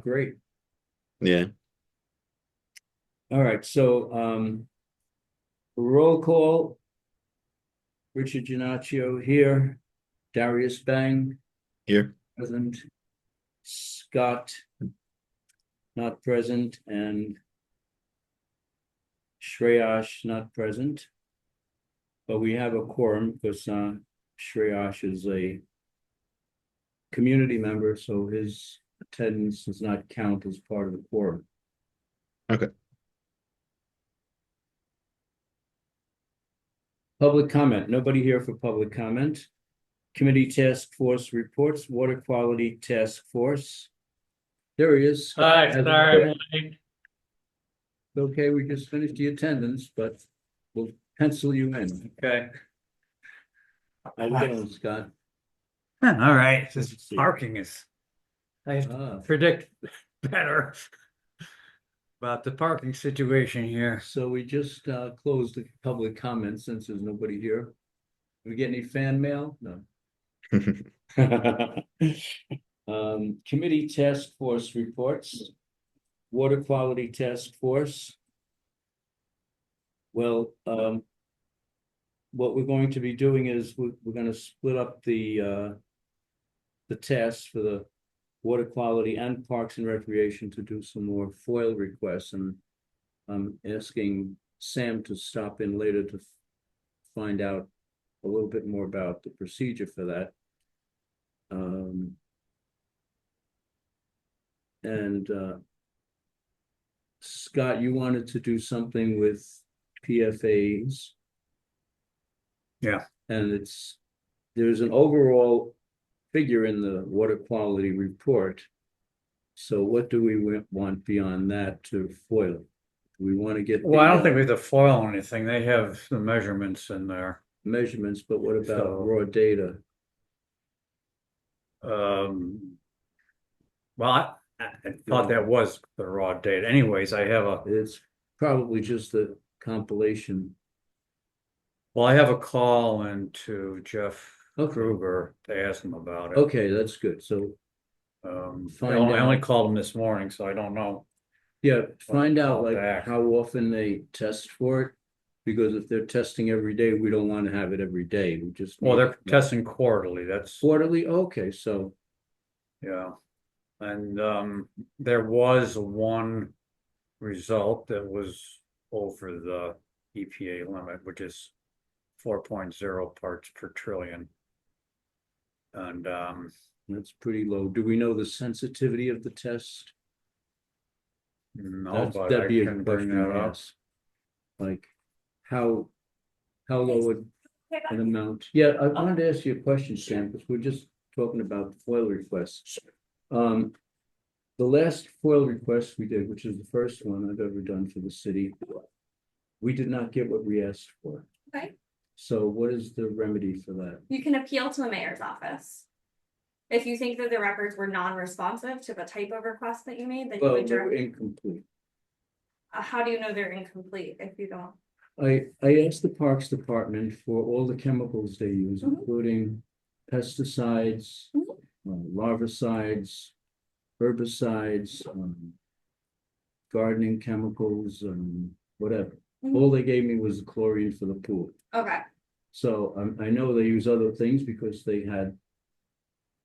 Great. Yeah. All right, so roll call. Richard Giannaccio here. Darius Bang, Here. present. Scott, not present, and Shreyash, not present. But we have a quorum because Shreyash is a community member, so his attendance does not count as part of the quorum. Okay. Public comment, nobody here for public comment. Committee task force reports, water quality task force. There he is. Hi, sorry, I'm late. Okay, we just finished the attendance, but we'll pencil you in. Okay. How you doing, Scott? All right, Good to this see you. parking is, I predict better about the parking situation here. So we just closed the public comment since there's nobody here. We get any fan mail? No. Committee task force reports. Water quality task force. Well, what we're going to be doing is we're going to split up the tasks for the water quality and parks and recreation to do some more FOIL requests, and I'm asking Sam to stop in later to find out a little bit more about the procedure for that. Scott, you wanted to do something with PFAs. Yeah. And there's an overall figure in the water quality report. So what do we want beyond that to FOIL? Do we want to get Well, I don't think we have to foil anything. They have the measurements in there. measurements, but what about So- raw data? Well, I thought that was the raw data. Anyways, I have It's probably just a compilation. I have a call into Jeff Okay. Kruger to ask him about it. Okay, that's good. So I only called him this morning, so I don't know. yeah, find out like back. how often they test for it. Because if they're testing every day, we don't want to have it every day. We just Well, need they're testing quarterly. That's quarterly. Okay, so yeah. And there was one result that was over the EPA limit, which is 4.0 parts per trillion. And that's pretty low. Do we know the sensitivity of the test? no, but I That'd be a can bring question that to up. ask. Like how low would an amount? Yeah, I wanted to ask you a question, Sam, because we're just talking about FOIL requests. The last FOIL request we did, which is the first one I've ever done for the city, we did not get what we asked for. Okay, So what is the remedy for that? you can appeal to the mayor's office. If you think that the records were non-responsive to the type of request that you made, then you Well, would they were direct. incomplete. How do you know they're incomplete if you don't? I asked the Parks Department for all the chemicals they use, Mhm. including pesticides, larvicides, herbicides, gardening chemicals, whatever. Mhm. All they gave me was the chlorine for the pool. Okay, So I know they use other things because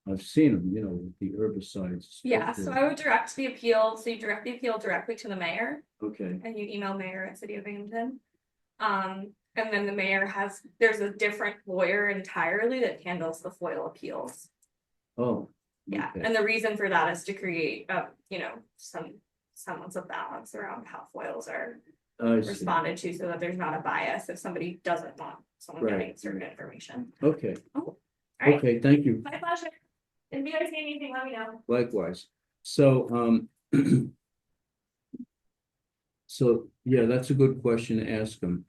I've seen them, with the herbicides. yeah, so I would direct the appeal, so you direct the appeal directly to the mayor, Okay, and you email mayor at City of Binghamton. And then the mayor there's a different lawyer entirely that handles the FOIL appeals. oh. Yeah, okay. and the reason for that is to create some semblance of balance around how FOILs are I see. responded to, so that there's not a bias if somebody doesn't want someone Right. getting certain information. Okay, All right, okay, thank you. my pleasure. If you guys need anything, let me know. Likewise. So, so yeah, that's a good question to ask them.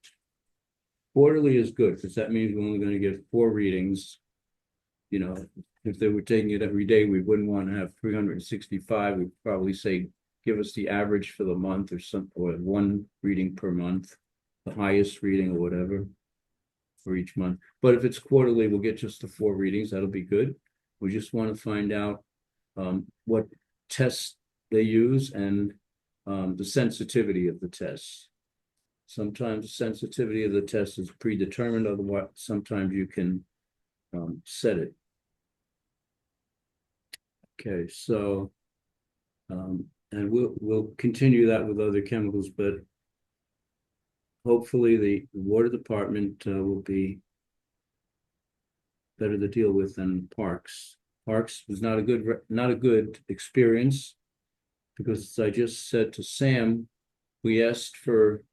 Quarterly is good because that means we're only going to get 4 readings. If they were taking it every day, we wouldn't want to have 365. We'd probably say, give us the average for the month or 1 reading per month, the highest reading or whatever for each month. But if it's quarterly, we'll get just the 4 readings. That'll be good. We just want to find out what tests they use and the sensitivity of the test. Sometimes the sensitivity of the test is predetermined, otherwise sometimes you can set it. Okay, so and we'll continue that with other chemicals, but hopefully the water department will be better to deal with than Parks. Parks was not a good experience because, as I just said to Sam, we asked for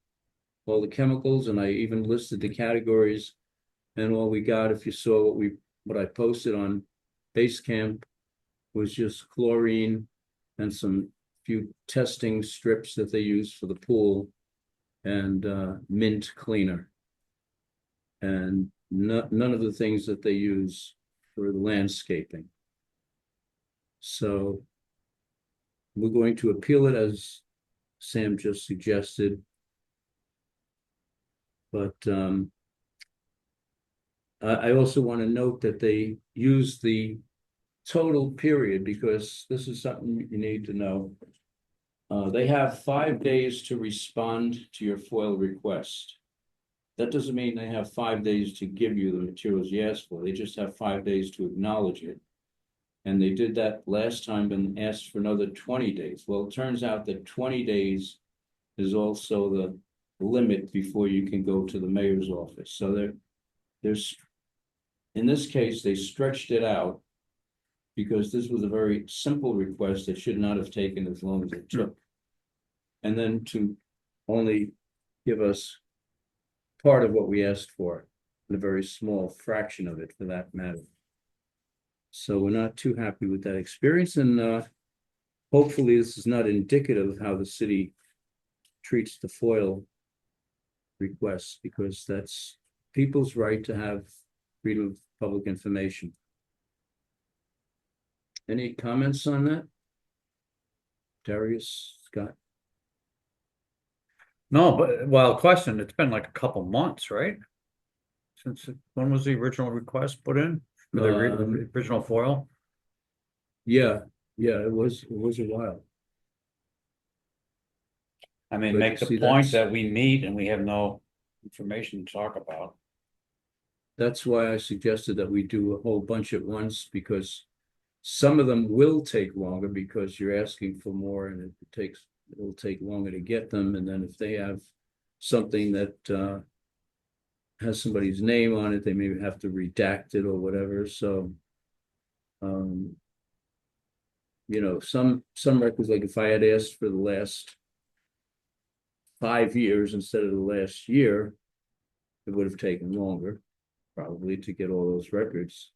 all the chemicals and I even listed the categories, and all we got, if you saw what I posted on Basecamp, was just chlorine and some few testing strips that they use for the pool and mint cleaner, and none of the things that they use for the landscaping. So we're going to appeal it, as Sam just suggested. But I also want to note that they use the total period, because this is something you need to know. They have 5 days to respond to your FOIL request. That doesn't mean they have 5 days to give you the materials you asked for. They just have 5 days to acknowledge it. And they did that last time and asked for another 20 days. Well, it turns out that 20 days is also the limit before you can go to the mayor's office. So there's, in this case, they stretched it out because this was a very simple request that should not have taken as long as it took. And then to only give us part of what we asked for, and a very small fraction of it for that matter. So we're not too happy with that experience, and hopefully this is not indicative of how the city treats the FOIL requests, because that's people's right to have freedom of public information. Any comments on that? Darius, Scott? No, but, well, question, it's been like a couple months, right? When was the original request put in? For the original FOIL? Yeah, it was a while. I mean, But make see, the point that's- that we meet and we have no information to talk about. That's why I suggested that we do a whole bunch at once, because some of them will take longer because you're asking for more and it'll take longer to get them. And then if they have something that has somebody's name on it, they maybe have to redact it or whatever. So, you know, some records, like if I had asked for the last 5 years instead of the last year, it would have taken longer, probably, to get all those records.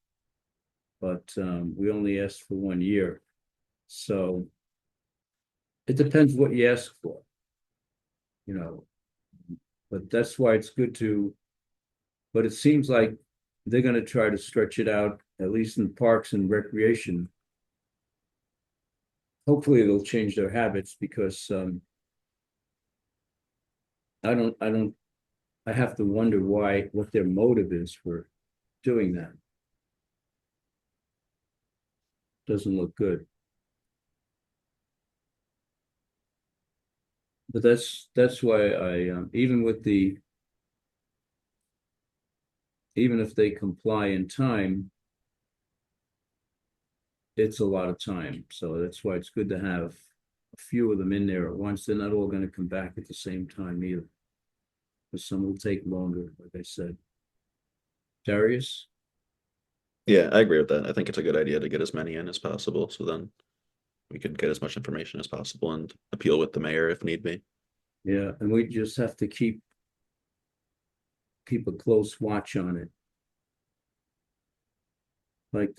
But we only asked for 1 year. So it depends what you ask for, you know, but that's why it's good to, but it seems like they're going to try to stretch it out, at least in parks and recreation. Hopefully they'll change their habits, because I have to wonder what their motive is for doing that. Doesn't look good. But that's why I even if they comply in time, it's a lot of time. So that's why it's good to have a few of them in there at once. They're not all going to come back at the same time either, because some will take longer, like I said. Darius? Yeah, I agree with that. I think it's a good idea to get as many in as possible, so then we could get as much information as possible and appeal with the mayor if need be. Yeah, and we just have to keep a close watch on it. Like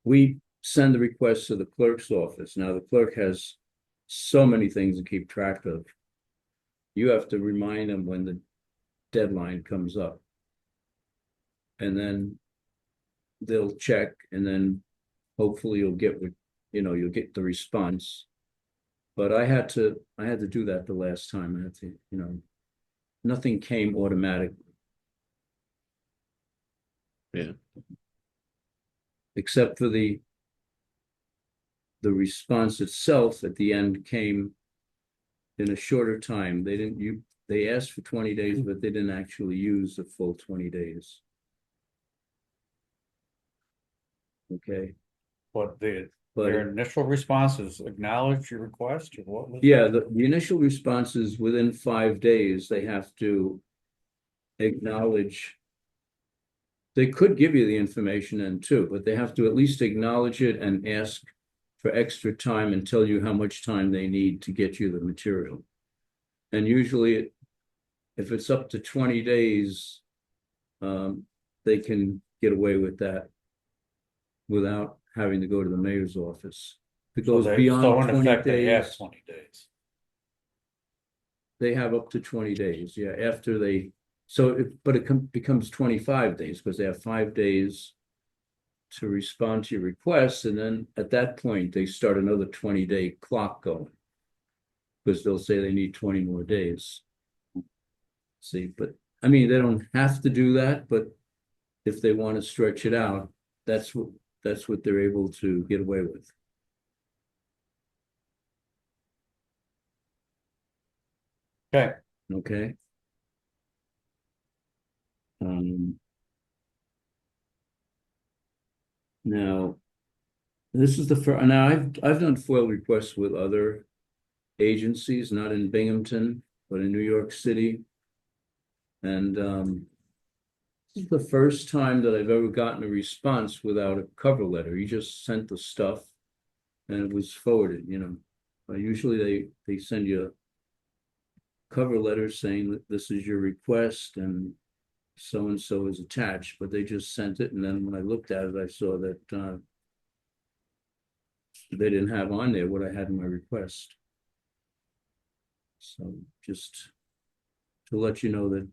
we send the request to the clerk's office. Now the clerk has so many things to keep track of. You have to remind them when the deadline comes up. And then they'll check, and then hopefully you'll get the response. But I had to do that the last time. I had to, nothing came automatically. Yeah. Except for the the response itself at the end came in a shorter time. They asked for 20 days, but they didn't actually use the full 20 days. Okay, But their but initial response is acknowledge your request, or what was? yeah, the initial response is within 5 days, they have to acknowledge. They could give you the information then too, but they have to at least acknowledge it and ask for extra time and tell you how much time they need to get you the material. And usually, if it's up to 20 days, they can get away with that without having to go to the mayor's office. If it So goes so beyond in 20 effect, they have days, 20 days. they have up to 20 days, yeah, after they, but it becomes 25 days because they have 5 days to respond to your requests, and then at that point, they start another 20-day clock going. Because they'll say they need 20 more days. See, but I mean, they don't have to do that, but if they want to stretch it out, that's what they're able to get away with. Okay, Okay. Now, this is the first. Now I've done FOIL requests with other agencies, not in Binghamton, but in New York City. And this is the first time that I've ever gotten a response without a cover letter. You just sent the stuff and it was forwarded, you know. Usually they send you a cover letter saying that this is your request and so is attached, but they just sent it. And then when I looked at it, I saw that they didn't have on there what I had in my request. So just to let you know that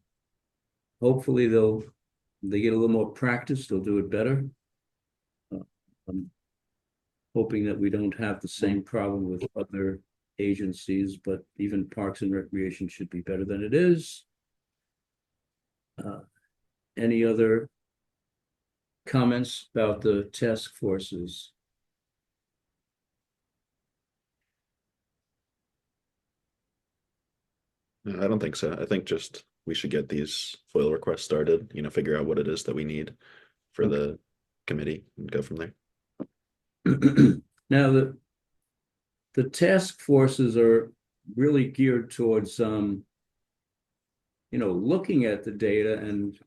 hopefully they get a little more practice, they'll do it better. I'm hoping that we don't have the same problem with other agencies, but even Parks and Recreation should be better than it is. Any other comments about the task forces? No, I don't think so. I think just we should get these FOIL requests started, figure out what it is that we need for the committee and go from there. Now, the task forces are really geared towards looking at the data and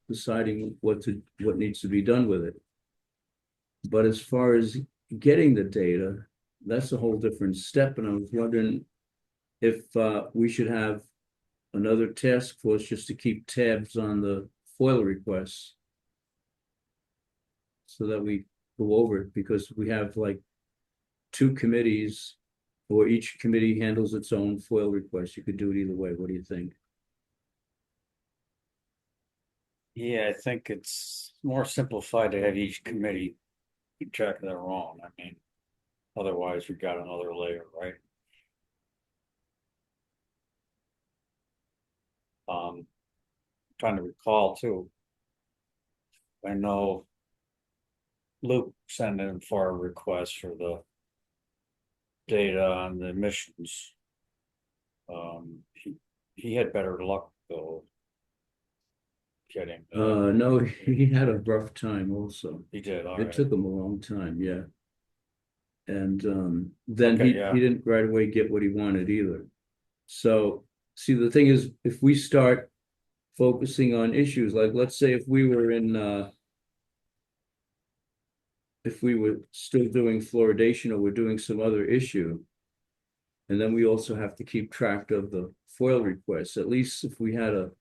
deciding what needs to be done with it. But as far as getting the data, that's a whole different step. And I was wondering if we should have another task force just to keep tabs on the FOIL requests so that we go over it, because we have like 2 committees, or each committee handles its own FOIL request. You could do it either way. What do you think? yeah, I think it's more simplified to have each committee keep track of their own. I mean, otherwise you've got another layer, right? Trying to recall too. I know Luke sent in for a request for the data on the emissions. He had better luck though. Getting. No, he had a rough time also. He did. All It right. took him a long time, yeah. And then Okay, he yeah. didn't right away get what he wanted either. So, see, the thing is, if we start focusing on issues, like let's say if we were still doing fluoridation, or we're doing some other issue, and then we also have to keep track of the FOIL requests. At least if we had a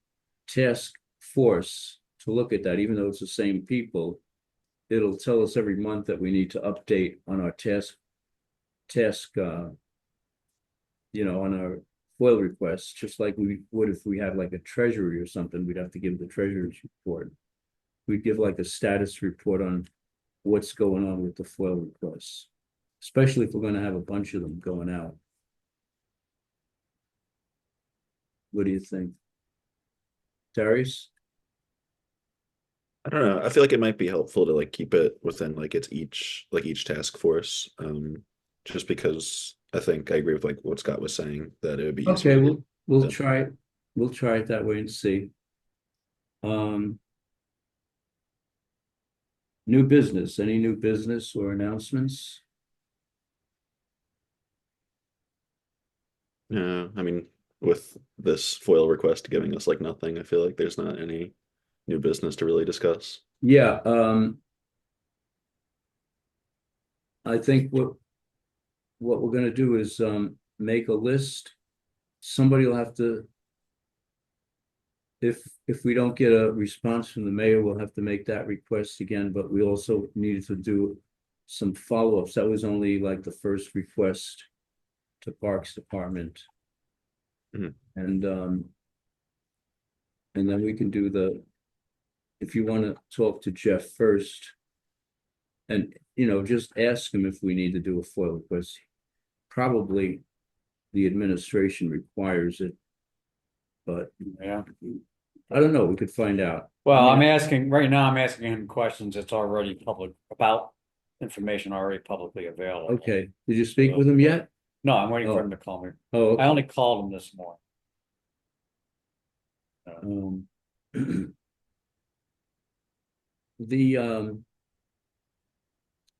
task force to look at that, even though it's the same people, it'll tell us every month that we need to update on our task, on our FOIL requests, just like we would if we had like a treasury or something. We'd have to give the treasurer's report. We'd give like a status report on what's going on with the FOIL requests, especially if we're going to have a bunch of them going out. What do you think, Darius? I don't know. I feel like it might be helpful to keep it within each task force. just because I think I agree with like what Scott was saying, that it would be Okay, easier. we'll Yeah. try it. We'll try it that way and see. New business, any new business or announcements? Yeah, I mean, with this FOIL request giving us like nothing, I feel like there's not any new business to really discuss. Yeah, I think what we're gonna do is make a list. Somebody will have to. If we don't get a response from the mayor, we'll have to make that request again, but we also needed to do some follow-ups. That was only like the first request to Parks Department. Mhm. And then we can do if you want to talk to Jeff first. And, just ask him if we need to do a FOIL request. Probably the administration requires it. But Yeah. I don't know, we could find out. Well, I mean, right now I'm asking him questions that's already public, about information already publicly available. Okay, did you speak with him yet? No, I'm waiting for Oh. him to call me. Oh, I okay. only called him this morning.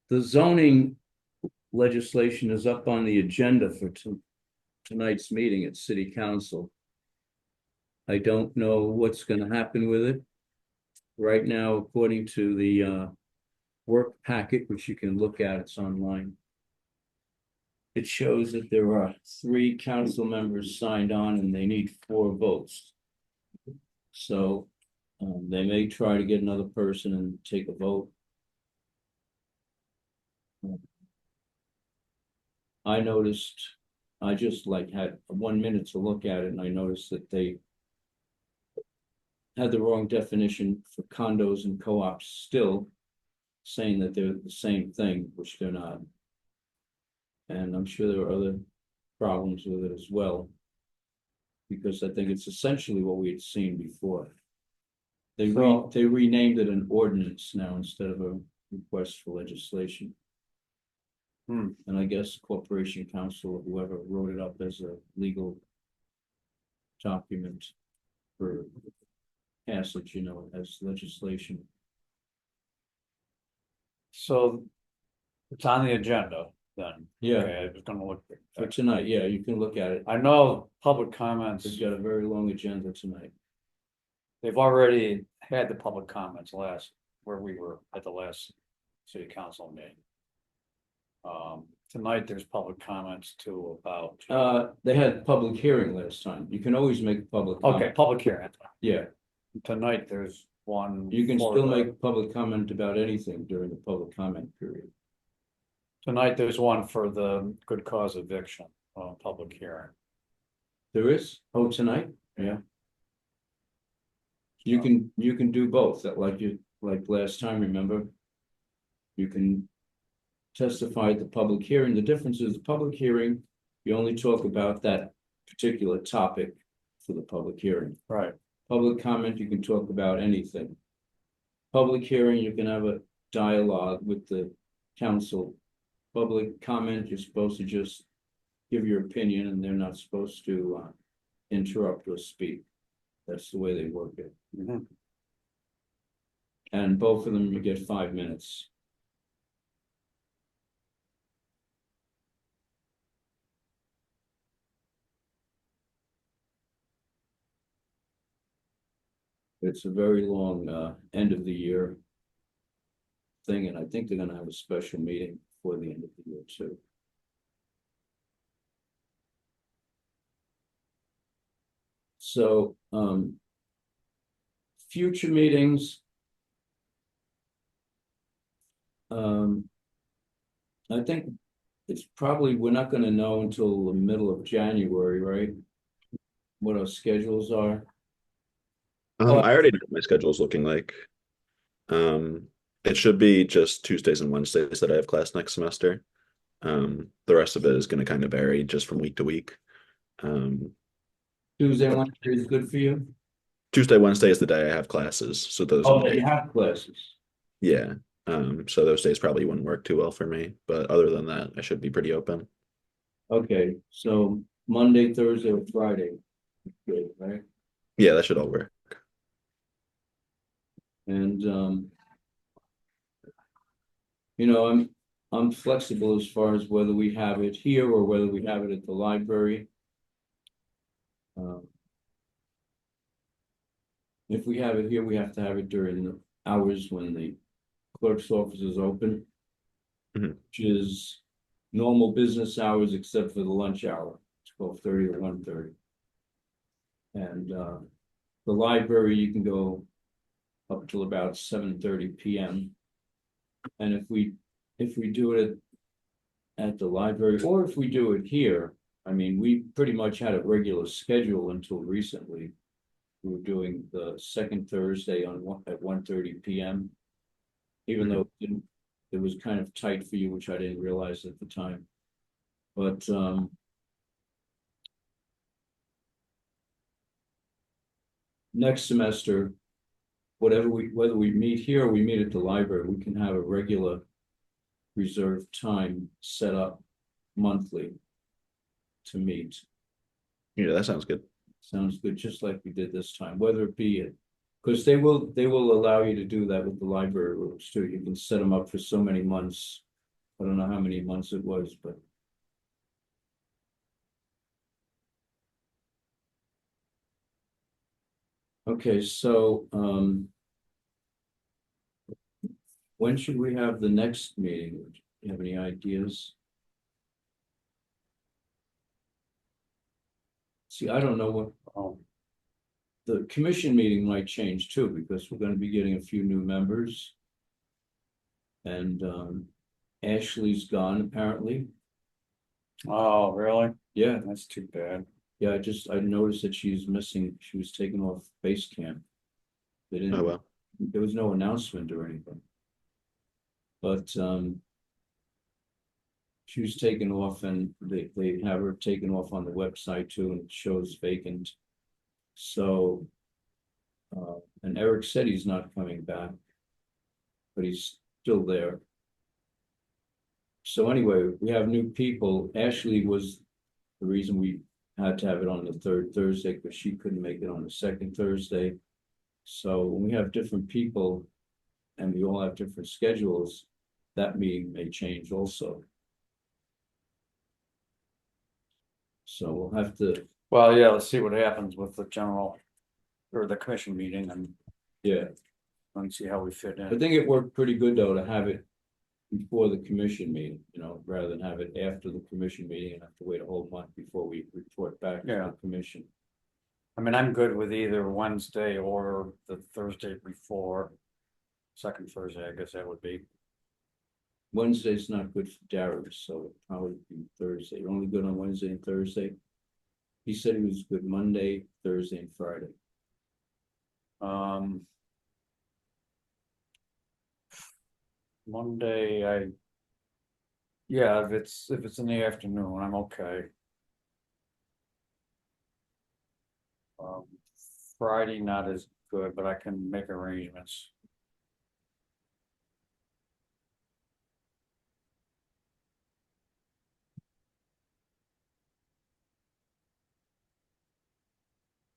The zoning legislation is up on the agenda for tonight's meeting at City Council. I don't know what's gonna happen with it. Right now, according to the work packet, which you can look at, it's online. It shows that there are 3 council members signed on and they need 4 votes. So they may try to get another person and take a vote. I noticed, I just had 1 minute to look at it and I noticed that they had the wrong definition for condos and co-ops, still saying that they're the same thing, which they're not. And I'm sure there are other problems with it as well. Because I think it's essentially what we had seen before. They renamed it an ordinance now instead of a request for legislation. And I guess Corporation Council or whoever wrote it up as a legal document for passage, as legislation. So it's on the agenda then. Yeah. Okay, I was gonna look. For tonight, yeah, you can look at it. I know public comments, It's got a very long agenda tonight. they've already had the public comments where we were at the last city council meeting. Tonight there's public comments too about. They had public hearing last time. You can always make a public comment. Okay, public hearing. Yeah, Tonight there's one. you can for still the- make public comment about anything during the public comment period. Tonight there's one for the good cause eviction, public hearing. There is? Oh, tonight? Yeah. You can do both, that like last time, remember? You can testify at the public hearing. The difference is the public hearing, you only talk about that particular topic for the public hearing. Right. Public comment, you can talk about anything. Public hearing, you can have a dialogue with the council. Public comment, you're supposed to just give your opinion and they're not supposed to interrupt or speak. That's the way they work it. And both of them, you get 5 minutes. It's a very long end of the year thing, and I think they're gonna have a special meeting before the end of the year too. So, future meetings. I think it's probably, we're not gonna know until the middle of January, right? What our schedules are. I already know what my schedule's looking like. It should be just Tuesdays and Wednesdays that I have class next semester. The rest of it is going to kind of vary just from week to week. Tuesday and Wednesday is good for you? Tuesday, Wednesday is the day I have classes, so those are Oh, the you days. have classes. Yeah, So those days probably wouldn't work too well for me, but other than that, I should be pretty open. Okay, so Monday, Thursday, or Friday. Good, right? Yeah, that should all work. And I'm flexible as far as whether we have it here or whether we have it at the library. If we have it here, we have to have it during the hours when the clerk's office is open. Mhm. Which is normal business hours except for the lunch hour, 12:30 or 1:30. And the library, you can go up till about 7:30 p.m. And if we do it at the library, or if we do it here, I mean, we pretty much had a regular schedule until recently. We were doing the second Thursday at 1:30 p.m. Even though it was kind of tight for you, which I didn't realize at the time. But next semester, whether we meet here or we meet at the library, we can have a regular reserved time set up monthly to meet. Yeah, that sounds good. Sounds good, just like we did this time, whether it be it, because they will allow you to do that with the library rules too. You can set them up for so many months. I don't know how many months it was, but okay, so when should we have the next meeting? Do you have any ideas? See, I don't know what the commission meeting might change too, because we're going to be getting a few new members. And Ashley's gone apparently. Oh, really? Yeah, That's too bad. yeah, I noticed that she's missing, she was taken off base camp. They Oh, didn't, well. there was no announcement or anything. But she was taken off and they have her taken off on the website too, and it shows vacant. So and Eric said he's not coming back, but he's still there. So anyway, we have new people. Ashley was the reason we had to have it on the third Thursday, because she couldn't make it on the second Thursday. So when we have different people and we all have different schedules, that meeting may change also. So we'll have to, Well, yeah, let's see what happens with the general or the commission meeting yeah. and see how we fit I in. think it worked pretty good though to have it before the commission meeting, rather than have it after the commission meeting and have to wait a whole month before we report back to Yeah. the commission. I mean, I'm good with either Wednesday or the Thursday before. Second Thursday, I guess that would be. Wednesday's not good for Darius, so it'll probably be Thursday. You're only good on Wednesday and Thursday. He said he was good Monday, Thursday, and Friday. Monday, yeah, if it's in the afternoon, I'm okay. Friday not as good, but I can make arrangements.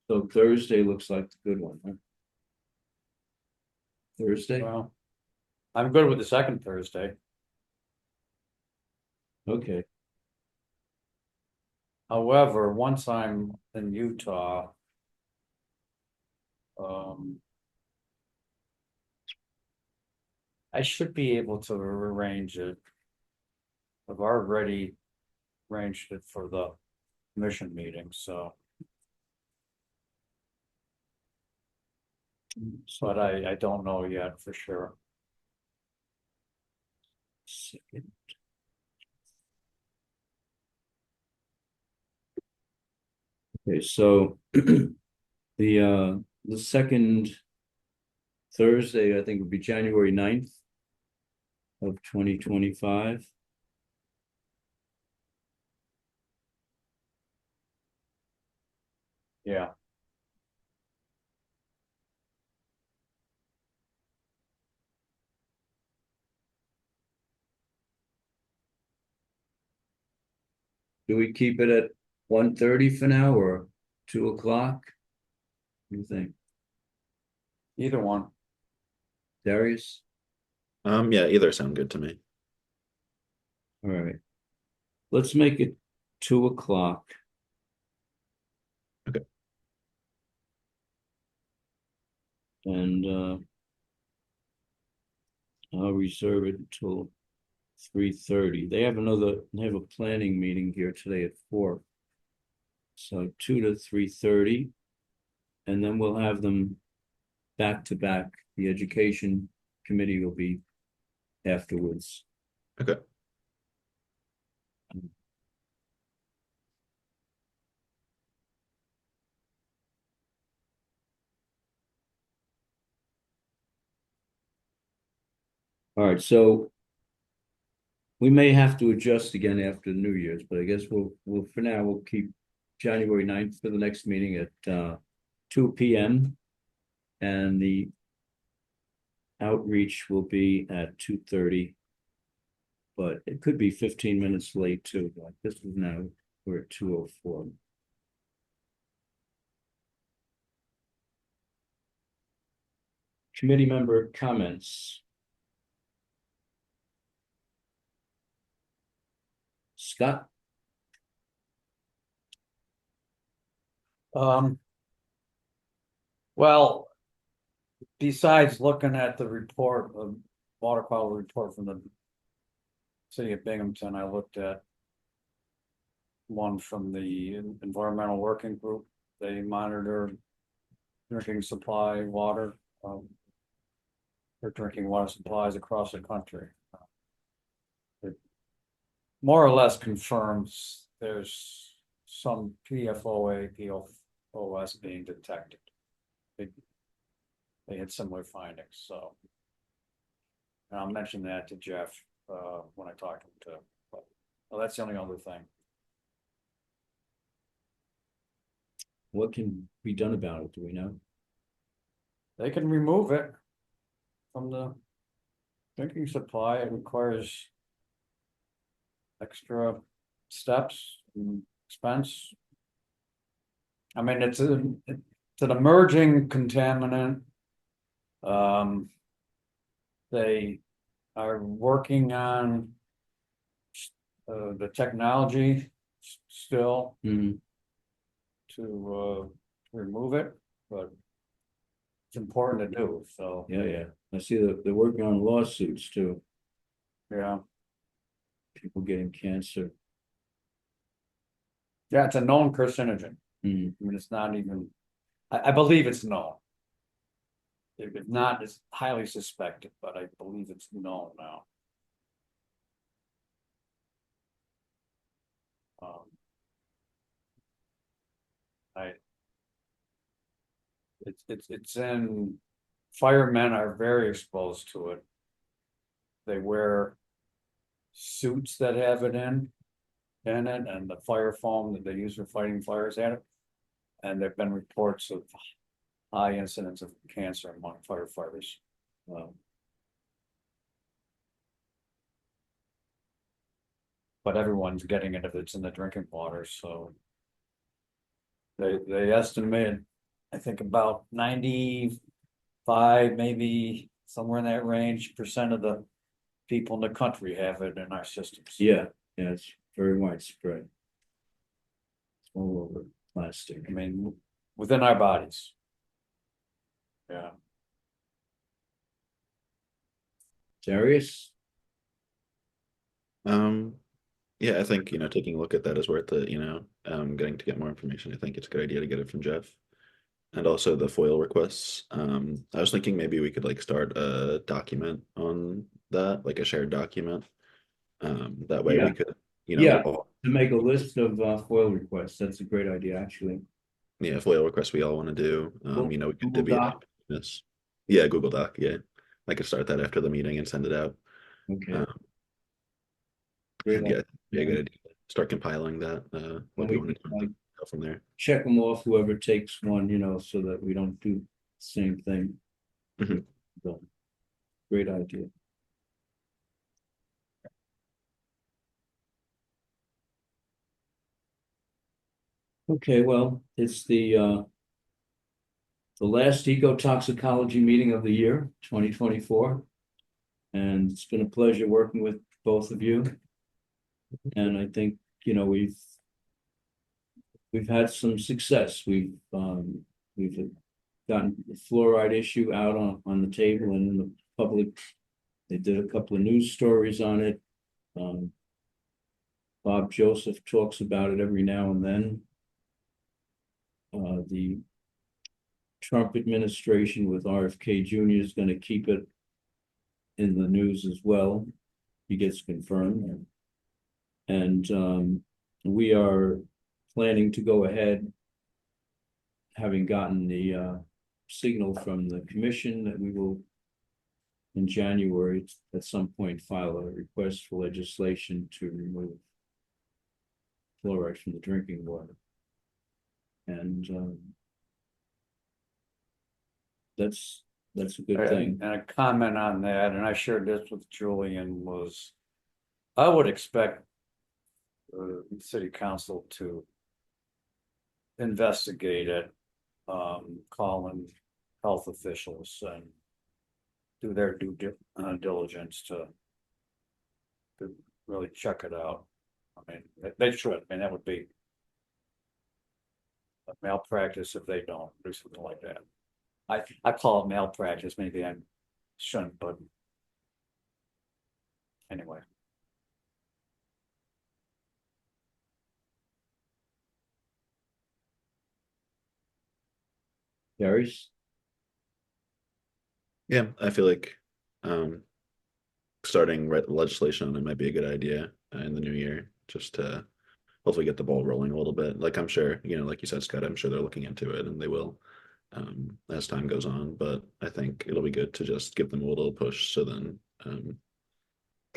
So Thursday looks like the good one, huh? Thursday, Well, I'm good with the second Thursday. okay. However, once I'm in Utah. I should be able to arrange it. I've already arranged it for the commission meeting, so. But I don't know yet for sure. Second. Okay, so the second Thursday, I think, would be January 9th of 2025. Yeah. do we keep it at 1:30 for now or 2:00? What do you think, Either one. Darius? Yeah, either sound good to me. All right. Let's make it 2:00. Okay. And I'll reserve it until 3:30. They have a planning meeting here today at 4. So 2 to 3:30. And then we'll have them back to back. The education committee will be afterwards. Okay. All right, so we may have to adjust again after the New Year's, but I guess we'll for now, we'll keep January 9th for the next meeting at 2 p.m. And the outreach will be at 2:30. But it could be 15 minutes late too, like this is now, we're at 2:04. Committee member comments. Scott? Well, besides looking at the report, the water quality report from the City of Binghamton, I looked at one from the Environmental Working Group. They monitor drinking supply water, for drinking water supplies across the country. It more or less confirms there's some PFOA, PFOS being detected. They had similar findings, so. And I'll mention that to Jeff when I talk to him too. But, well, that's the only other thing. What can be done about it? Do we know? They can remove it from the drinking supply. It requires extra steps and expense. I mean, it's an emerging contaminant. They are working on the technology still to remove it, but it's important to do, so. Yeah. I see that they're working on lawsuits too. Yeah, People getting cancer. yeah, it's a known carcinogen. I mean, it's not even, I believe it's known. If it's not, it's highly suspected, but I believe it's known now. It's in, firemen are very exposed to it. They wear suits that have it in it, and the fire foam that they use for fighting fires at it. And there've been reports of high incidence of cancer among firefighters. But everyone's getting it if it's in the drinking water, so. They estimated, I think about 95, maybe somewhere in that range, percent of the people in the country have it in our systems. Yeah, it's very widespread. It's all over plastic. I mean, within our bodies. Yeah. Darius? Yeah, I think, taking a look at that is worth it, getting to get more information. I think it's a good idea to get it from Jeff. And also the FOIL requests. I was thinking maybe we could like start a document on that, like a shared document. That way we could, To make a list of FOIL requests. That's a great idea, actually. Yeah, FOIL requests we all want to do. We could Google divvy it Doc? up. This. Yeah, Google Doc, yeah. I could start that after the meeting and send it out. Okay. And yeah, good idea. Start compiling that. What we want to go from there. Check them off, whoever takes one, so that we don't do the same thing. So, great idea. Okay, well, it's the last ecotoxicology meeting of the year, 2024. And it's been a pleasure working with both of you. And I think, you know, we've had some success. We've gotten the fluoride issue out on the table and in the public. They did a couple of news stories on it. Bob Joseph talks about it every now and then. The Trump administration with RFK Jr. is going to keep it in the news as well. He gets confirmed. And we are planning to go ahead, having gotten the signal from the commission that we will, in January, at some point, file a request for legislation to remove fluoride from the drinking water. And that's a good thing. And a comment on that, and I shared this with Julian, was I would expect the city council to investigate it, call in health officials and do their due diligence to really check it out. I mean, they should. I mean, that would be a malpractice if they don't do something like that. I call it malpractice. Maybe I shouldn't, but anyway. Gary's? Yeah, I feel like starting legislation on it might be a good idea in the new year, just to hopefully get the ball rolling a little bit. Like, I'm sure, you know, like you said, Scott, I'm sure they're looking into it and they will as time goes on. But I think it'll be good to just give them a little push, so then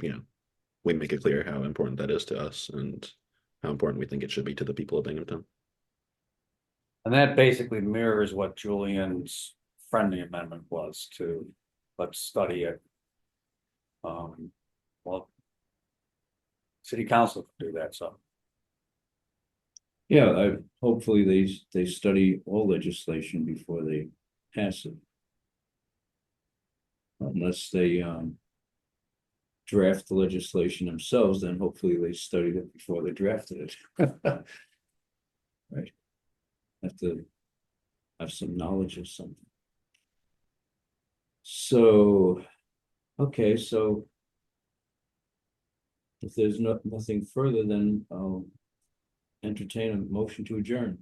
you know, we make it clear how important that is to us and how important we think it should be to the people of Binghamton. And that basically mirrors what Julian's friendly amendment was to let's study it. Well, city council could do that, so. Yeah, hopefully they study all legislation before they pass it. Unless they draft the legislation themselves, then hopefully they studied it before they drafted it. Right. Have to have some knowledge of something. So, okay, so if there's nothing further, then I'll entertain a motion to adjourn.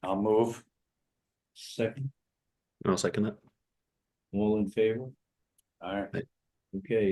I'll move. Second, I'll second that. all in favor? All right. Okay.